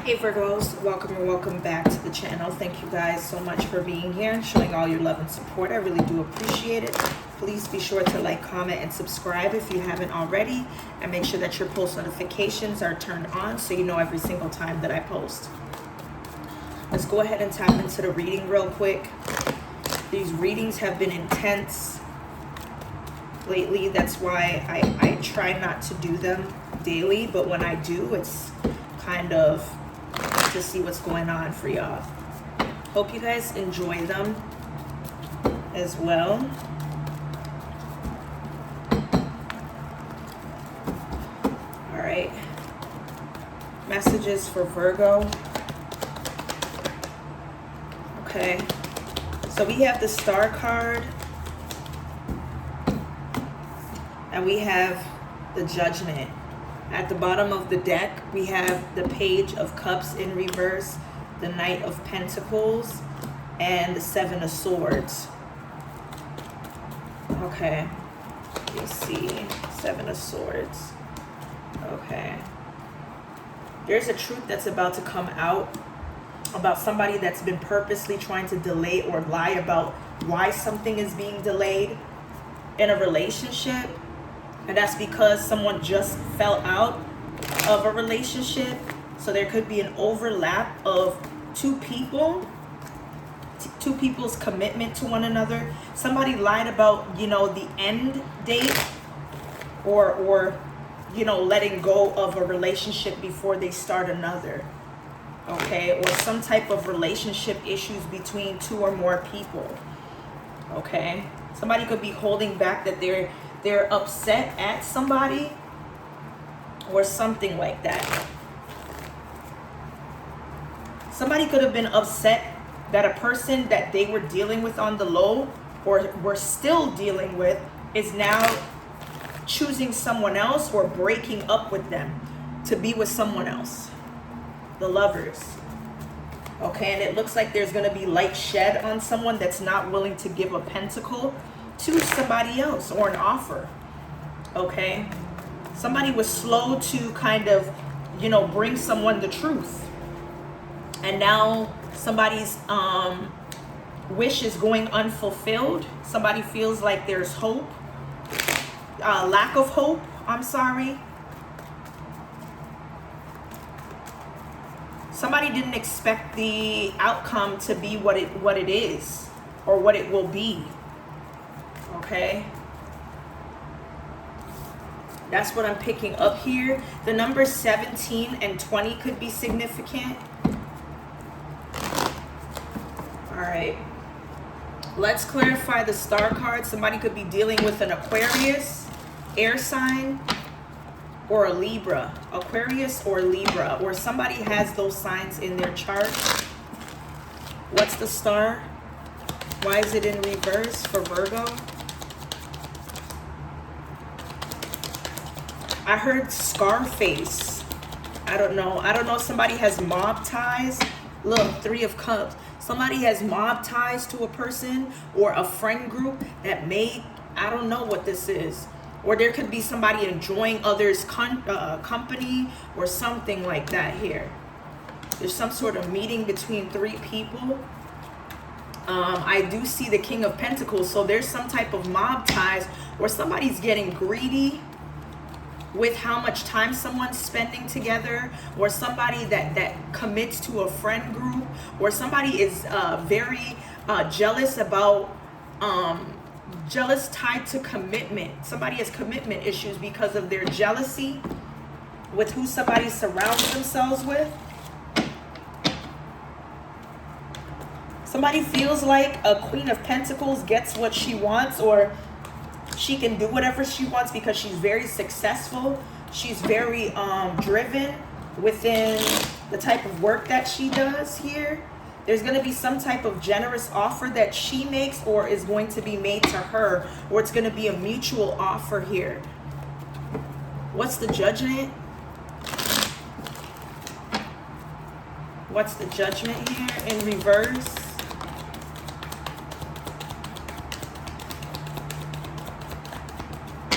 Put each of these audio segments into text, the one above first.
Hey Virgos, welcome and welcome back to the channel. Thank you guys so much for being here and showing all your love and support. I really do appreciate it. Please be sure to like, comment, and subscribe if you haven't already. And make sure that your post notifications are turned on so you know every single time that I post. Let's go ahead and tap into the reading real quick. These readings have been intense lately. That's why I try not to do them daily. But when I do, it's kind of to see what's going on for y'all. Hope you guys enjoy them as well. All right. Messages for Virgo. Okay. So we have the Star card. And we have the Judgment. At the bottom of the deck, we have the Page of Cups in reverse, the Knight of Pentacles, and the Seven of Swords. Okay, let's see. Seven of Swords. Okay. There's a truth that's about to come out about somebody that's been purposely trying to delay or lie about why something is being delayed in a relationship. And that's because someone just fell out of a relationship. So there could be an overlap of two people's commitment to one another. Somebody lied about, the end date or letting go of a relationship before they start another. Okay, or some type of relationship issues between two or more people. Okay, somebody could be holding back that they're upset at somebody or something like that. Somebody could have been upset that a person that they were dealing with on the low or were still dealing with is now choosing someone else or breaking up with them to be with someone else. The Lovers. Okay, and it looks like there's going to be light shed on someone that's not willing to give a pentacle to somebody else or an offer. Okay, somebody was slow to kind of bring someone the truth, and now somebody's wish is going unfulfilled. Somebody feels like there's hope, lack of hope, I'm sorry. Somebody didn't expect the outcome to be what it is or what it will be. Okay, that's what I'm picking up here. The numbers 17 and 20 could be significant. All right, let's clarify the Star card. Somebody could be dealing with an Aquarius, air sign, or a Libra. Aquarius or Libra, or somebody has those signs in their chart. What's the Star? Why is it in reverse for Virgo? I heard Scarface. I don't know. Somebody has mob ties. Look, Three of Cups. Somebody has mob ties to a person or a friend group that I don't know what this is. Or there could be somebody enjoying others' company or something like that here. There's some sort of meeting between three people. I do see the King of Pentacles. So there's some type of mob ties or somebody's getting greedy with how much time someone's spending together, or somebody that commits to a friend group, or somebody is very jealous about jealous tied to commitment. Somebody has commitment issues because of their jealousy with who somebody surrounds themselves with. Somebody feels like a Queen of Pentacles gets what she wants, or she can do whatever she wants because she's very successful. She's very driven within the type of work that she does here. There's going to be some type of generous offer that she makes or is going to be made to her, or it's going to be a mutual offer here. What's the Judgment? What's the Judgment here in reverse?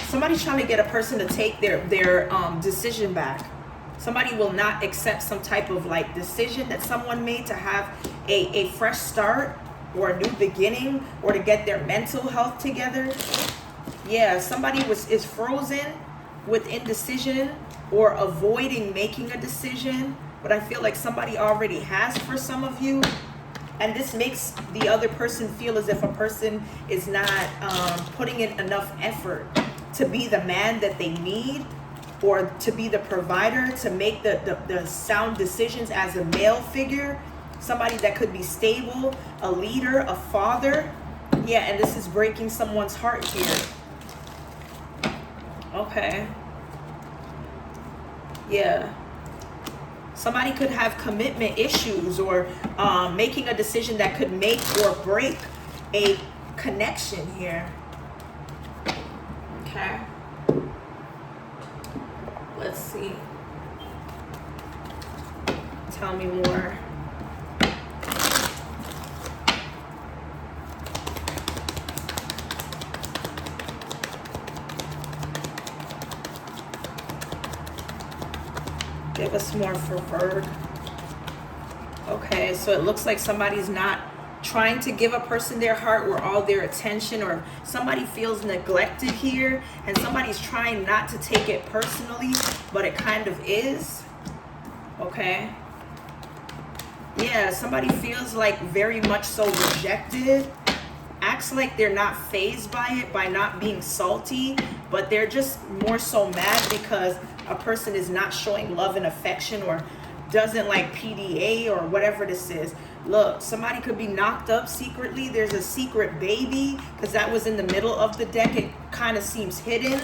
Somebody's trying to get a person to take their decision back. Somebody will not accept some type of like decision that someone made to have a fresh start or a new beginning, or to get their mental health together. Yeah, somebody is frozen with indecision or avoiding making a decision, but I feel like somebody already has for some of you. And this makes the other person feel as if a person is not putting in enough effort to be the man that they need, or to be the provider, to make the sound decisions as a male figure. Somebody that could be stable, a leader, a father. Yeah, and this is breaking someone's heart here. Okay. Yeah. Somebody could have commitment issues, or making a decision that could make or break a connection here. Okay. Let's see. Tell me more. Give us more for Virgo. Okay, so it looks like somebody's not trying to give a person their heart or all their attention, or somebody feels neglected here, and somebody's trying not to take it personally, but it kind of is. Okay. Yeah, somebody feels like very much so rejected. Acts like they're not fazed by it, by not being salty, but they're just more so mad because a person is not showing love and affection, or doesn't like PDA, or whatever this is. Look, somebody could be knocked up secretly. There's a secret baby, because that was in the middle of the deck. It kind of seems hidden.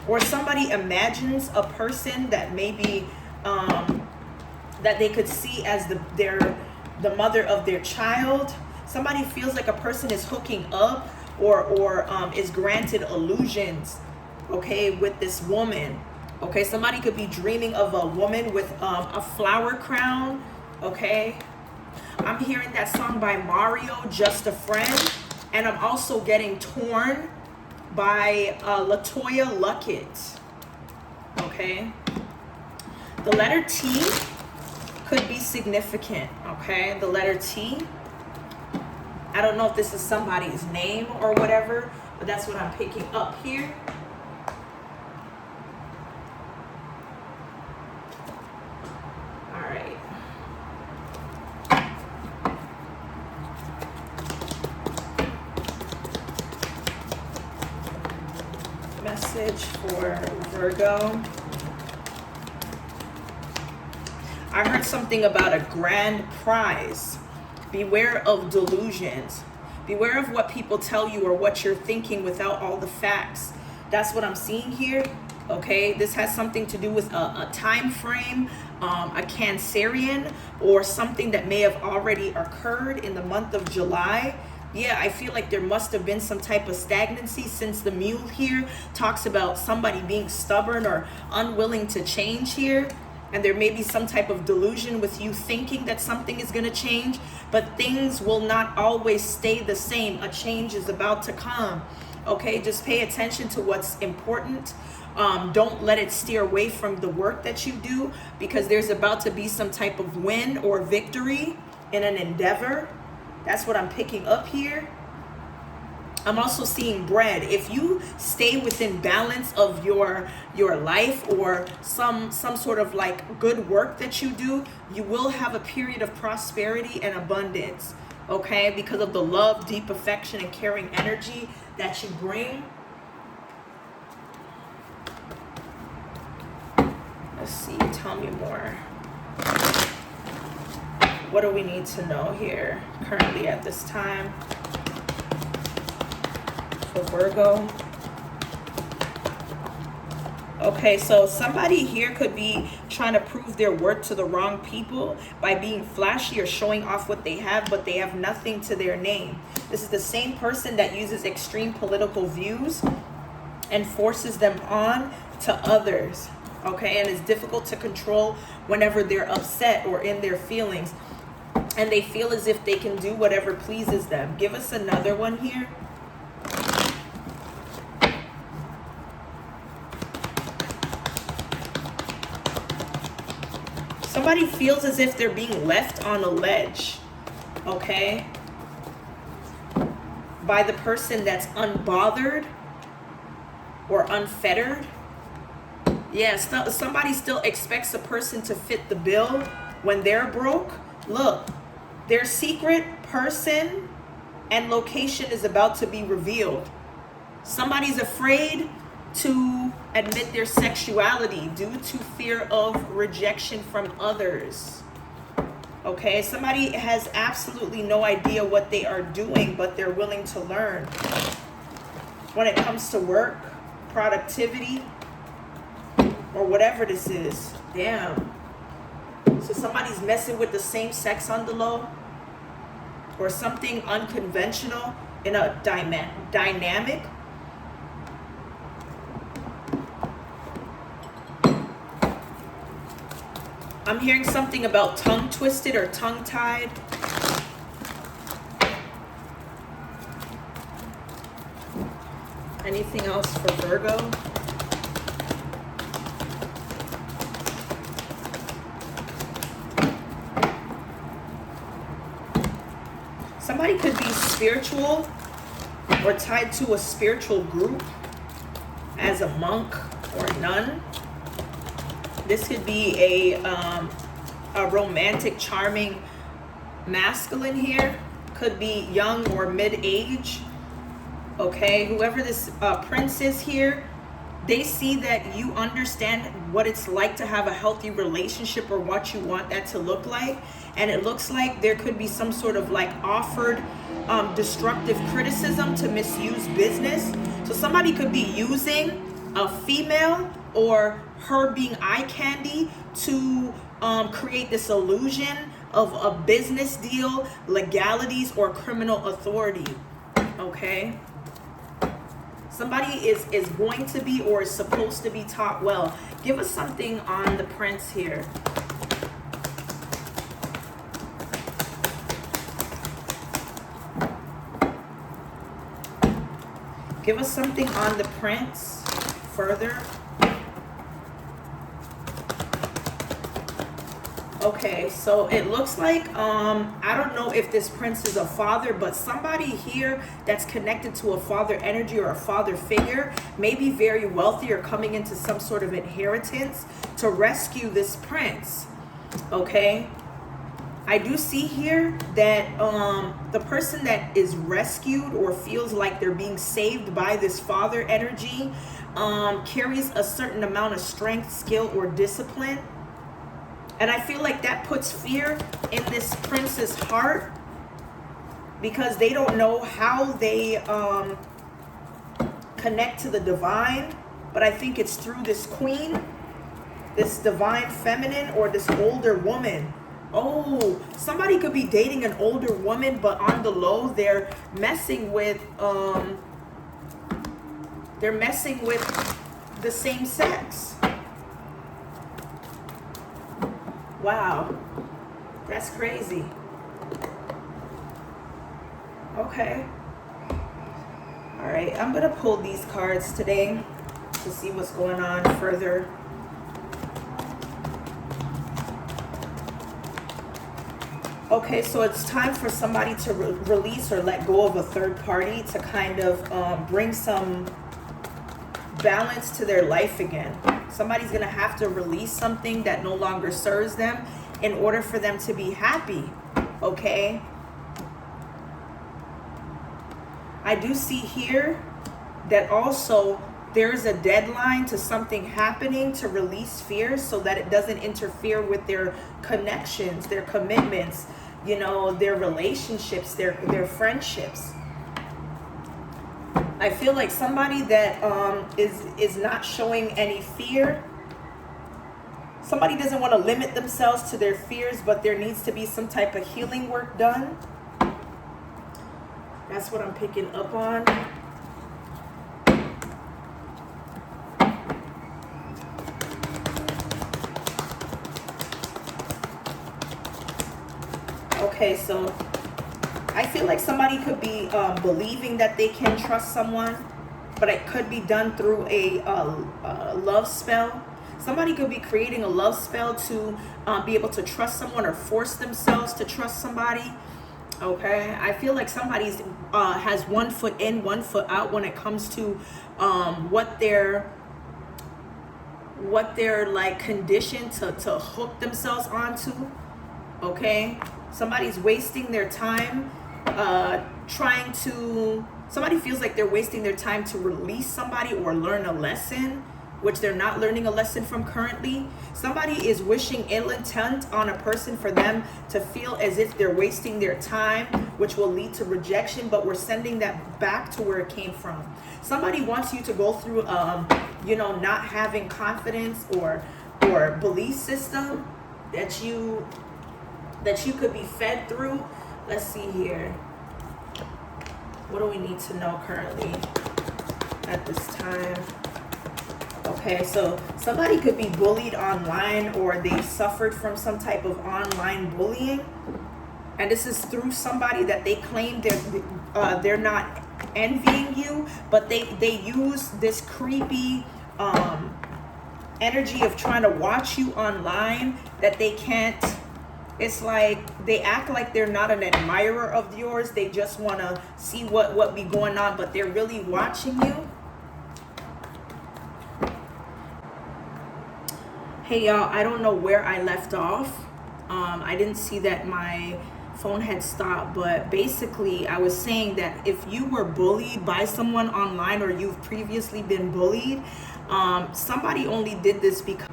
Or somebody imagines a person that maybe that they could see as the mother of their child. Somebody feels like a person is hooking up, or is granted illusions, okay, with this woman. Okay, somebody could be dreaming of a woman with a flower crown. Okay, I'm hearing that song by Mario, Just a Friend, and I'm also getting Torn by Latoya Luckett. Okay, the letter T could be significant. Okay, the letter T. I don't know if this is somebody's name or whatever, but that's what I'm picking up here. All right. Message for Virgo. I heard something about a grand prize. Beware of delusions. Beware of what people tell you or what you're thinking without all the facts. That's what I'm seeing here. Okay, this has something to do with a time frame, a Cancerian, or something that may have already occurred in the month of July. Yeah, I feel like there must have been some type of stagnancy, since the mule here talks about somebody being stubborn or unwilling to change here. And there may be some type of delusion with you thinking that something is going to change, but things will not always stay the same. A change is about to come. Okay, just pay attention to what's important. Don't let it steer away from the work that you do, because there's about to be some type of win or victory in an endeavor. That's what I'm picking up here. I'm also seeing bread. If you stay within balance of your life, or some sort of like good work that you do, you will have a period of prosperity and abundance. Okay, because of the love, deep affection, and caring energy that you bring. Let's see, tell me more. What do we need to know here currently at this time for Virgo? Okay, so somebody here could be trying to prove their worth to the wrong people by being flashy or showing off what they have, but they have nothing to their name. This is the same person that uses extreme political views and forces them on to others. Okay, and it's difficult to control whenever they're upset or in their feelings, and they feel as if they can do whatever pleases them. Give us another one here. Somebody feels as if they're being left on a ledge, okay? By the person that's unbothered or unfettered. Yeah, somebody still expects a person to fit the bill when they're broke. Look, their secret person and location is about to be revealed. Somebody's afraid to admit their sexuality due to fear of rejection from others. Okay, somebody has absolutely no idea what they are doing, but they're willing to learn. When it comes to work, productivity, or whatever this is. Damn. So somebody's messing with the same sex on the low, or something unconventional in a dynamic. I'm hearing something about tongue twisted or tongue tied. Anything else for Virgo? Somebody could be spiritual or tied to a spiritual group as a monk or nun. This could be a romantic, charming masculine here. Could be young or mid-age. Okay, whoever this prince is here, they see that you understand what it's like to have a healthy relationship or what you want that to look like. And it looks like there could be some sort of like offered destructive criticism to misuse business. So somebody could be using a female or her being eye candy to create this illusion of a business deal, legalities, or criminal authority. Okay? Somebody is going to be or is supposed to be taught well. Give us something on the prince here. Give us something on the prince further. Okay, so it looks like, I don't know if this prince is a father, but somebody here that's connected to a father energy or a father figure may be very wealthy or coming into some sort of inheritance to rescue this prince. Okay, I do see here that the person that is rescued or feels like they're being saved by this father energy carries a certain amount of strength, skill, or discipline. And I feel like that puts fear in this prince's heart because they don't know how they connect to the divine. But I think it's through this queen, this divine feminine, or this older woman. Oh, somebody could be dating an older woman, but on the low, they're messing with the same sex. Wow, that's crazy. Okay. All right, I'm gonna pull these cards today to see what's going on further. Okay, so it's time for somebody to release or let go of a third party to kind of bring some balance to their life again. Somebody's gonna have to release something that no longer serves them in order for them to be happy. Okay, I do see here that also there's a deadline to something happening to release fear so that it doesn't interfere with their connections, their commitments, you know, their relationships, their friendships. I feel like somebody that is not showing any fear. Somebody doesn't want to limit themselves to their fears, but there needs to be some type of healing work done. That's what I'm picking up on. Okay, so I feel like somebody could be believing that they can trust someone, but it could be done through a love spell. Somebody could be creating a love spell to be able to trust someone or force themselves to trust somebody. Okay, I feel like somebody's has one foot in, one foot out when it comes to what they're like conditioned to hook themselves onto. Okay, somebody's wasting their time somebody feels like they're wasting their time to release somebody or learn a lesson, which they're not learning a lesson from currently. Somebody is wishing ill intent on a person for them to feel as if they're wasting their time, which will lead to rejection, but we're sending that back to where it came from. Somebody wants you to go through not having confidence or belief system that you could be fed through. Let's see here. What do we need to know currently at this time? Okay, so somebody could be bullied online, or they suffered from some type of online bullying. And this is through somebody that they claim they're not envying you, but they use this creepy energy of trying to watch you online that they can't. It's like they act like they're not an admirer of yours. They just want to see what be going on, but they're really watching you. Hey y'all, I don't know where I left off. I didn't see that my phone had stopped, but basically I was saying that if you were bullied by someone online, or you've previously been bullied, somebody only did this because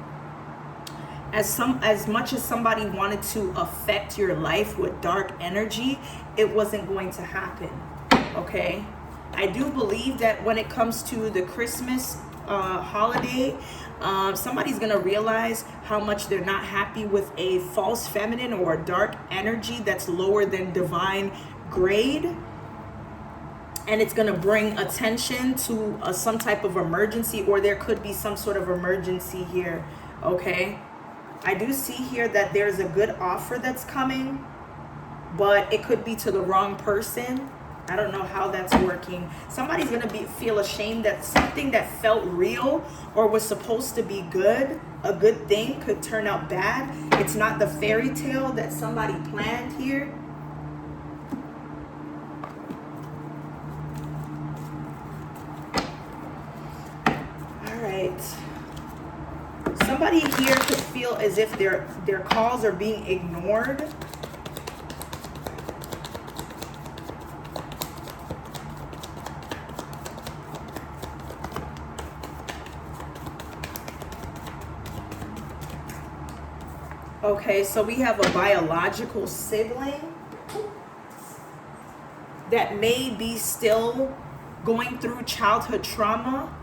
as much as somebody wanted to affect your life with dark energy, it wasn't going to happen. Okay, I do believe that when it comes to the Christmas holiday, somebody's gonna realize how much they're not happy with a false feminine or a dark energy that's lower than divine grade, and it's gonna bring attention to some type of emergency, or there could be some sort of emergency here. Okay, I do see here that there's a good offer that's coming, but it could be to the wrong person. I don't know how that's working. Somebody's gonna feel ashamed that something that felt real or was supposed to be good, a good thing, could turn out bad. It's not the fairy tale that somebody planned here. All right. Somebody here could feel as if their calls are being ignored. Okay, so we have a biological sibling that may be still going through childhood trauma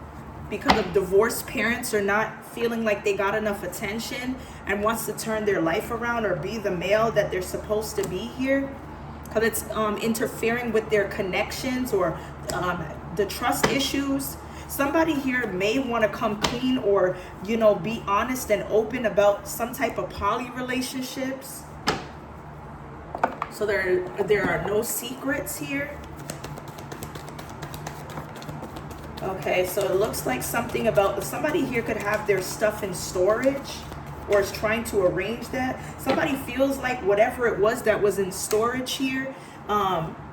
because of divorced parents, or not feeling like they got enough attention, and wants to turn their life around or be the male that they're supposed to be here, because it's interfering with their connections or the trust issues. Somebody here may want to come clean, or be honest and open about some type of poly relationships. So there are no secrets here. Okay, so it looks like somebody here could have their stuff in storage, or is trying to arrange that. Somebody feels like whatever it was that was in storage here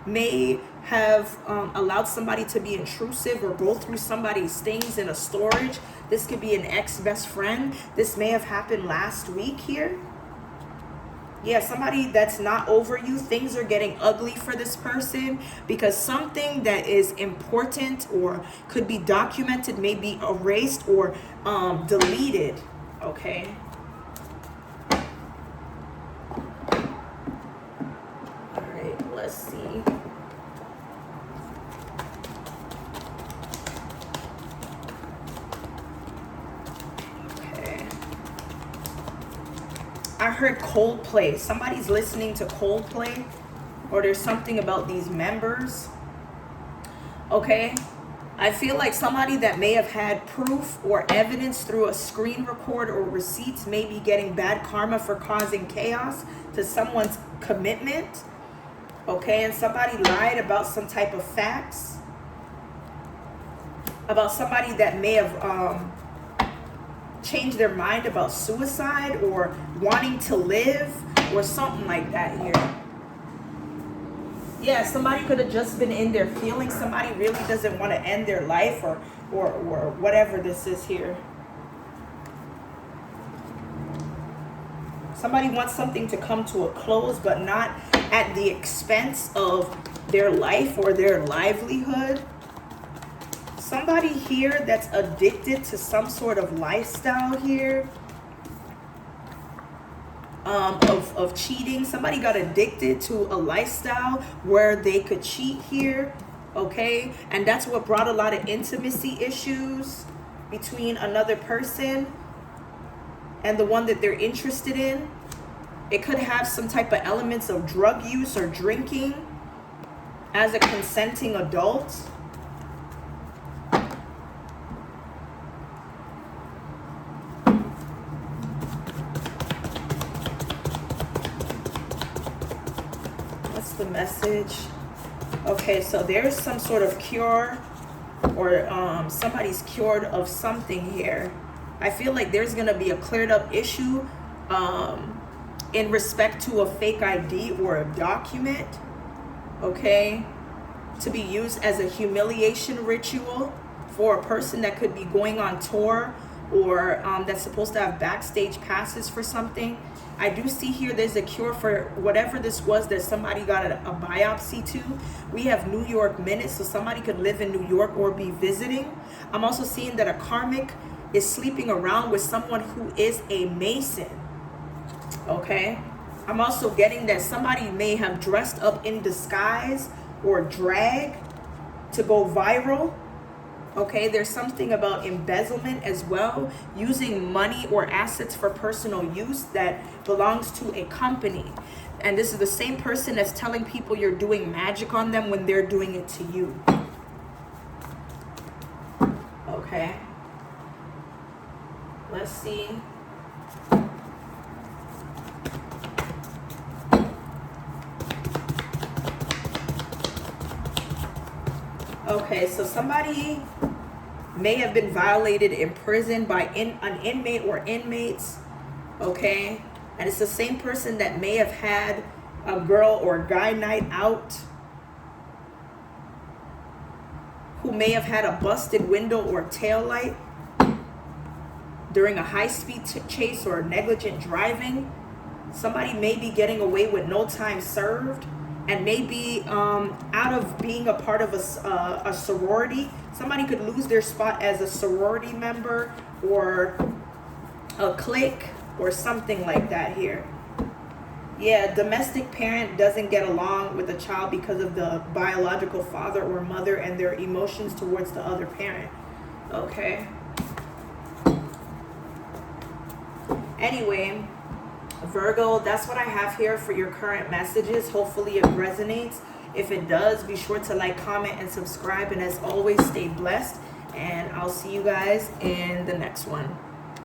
may have allowed somebody to be intrusive or go through somebody's things in a storage. This could be an ex-best friend. This may have happened last week here. Yeah, somebody that's not over you. Things are getting ugly for this person because something that is important or could be documented may be erased or deleted. Okay. All right, let's see. I heard Coldplay. Somebody's listening to Coldplay, or there's something about these members. Okay, I feel like somebody that may have had proof or evidence through a screen record or receipts may be getting bad karma for causing chaos to someone's commitment. Okay, and somebody lied about some type of facts about somebody that may have change their mind about suicide or wanting to live or something like that here. Yeah, somebody could have just been in their feelings. Somebody really doesn't want to end their life or whatever this is here. Somebody wants something to come to a close, but not at the expense of their life or their livelihood. Somebody here that's addicted to some sort of lifestyle here. Of cheating. Somebody got addicted to a lifestyle where they could cheat here. Okay? And that's what brought a lot of intimacy issues between another person and the one that they're interested in. It could have some type of elements of drug use or drinking as a consenting adult. What's the message? Okay, so there's some sort of cure, or somebody's cured of something here. I feel like there's going to be a cleared up issue in respect to a fake ID or a document, okay, to be used as a humiliation ritual for a person that could be going on tour or that's supposed to have backstage passes for something. I do see here there's a cure for whatever this was that somebody got a biopsy to. We have New York minutes, so somebody could live in New York or be visiting. I'm also seeing that a karmic is sleeping around with someone who is a Mason. Okay? I'm also getting that somebody may have dressed up in disguise or drag to go viral. Okay, there's something about embezzlement as well, using money or assets for personal use that belongs to a company. And this is the same person that's telling people you're doing magic on them when they're doing it to you. Okay. Let's see. Okay, so somebody may have been violated in prison by an inmate or inmates, okay? And it's the same person that may have had a girl or guy night out, who may have had a busted window or tail light during a high-speed chase or negligent driving. Somebody may be getting away with no time served, and maybe out of being a part of a sorority. Somebody could lose their spot as a sorority member or a clique or something like that here. Yeah, domestic parent doesn't get along with the child because of the biological father or mother and their emotions towards the other parent. Okay. Anyway, Virgo, that's what I have here for your current messages. Hopefully it resonates. If it does, be sure to like, comment, and subscribe. And as always, stay blessed. And I'll see you guys in the next one.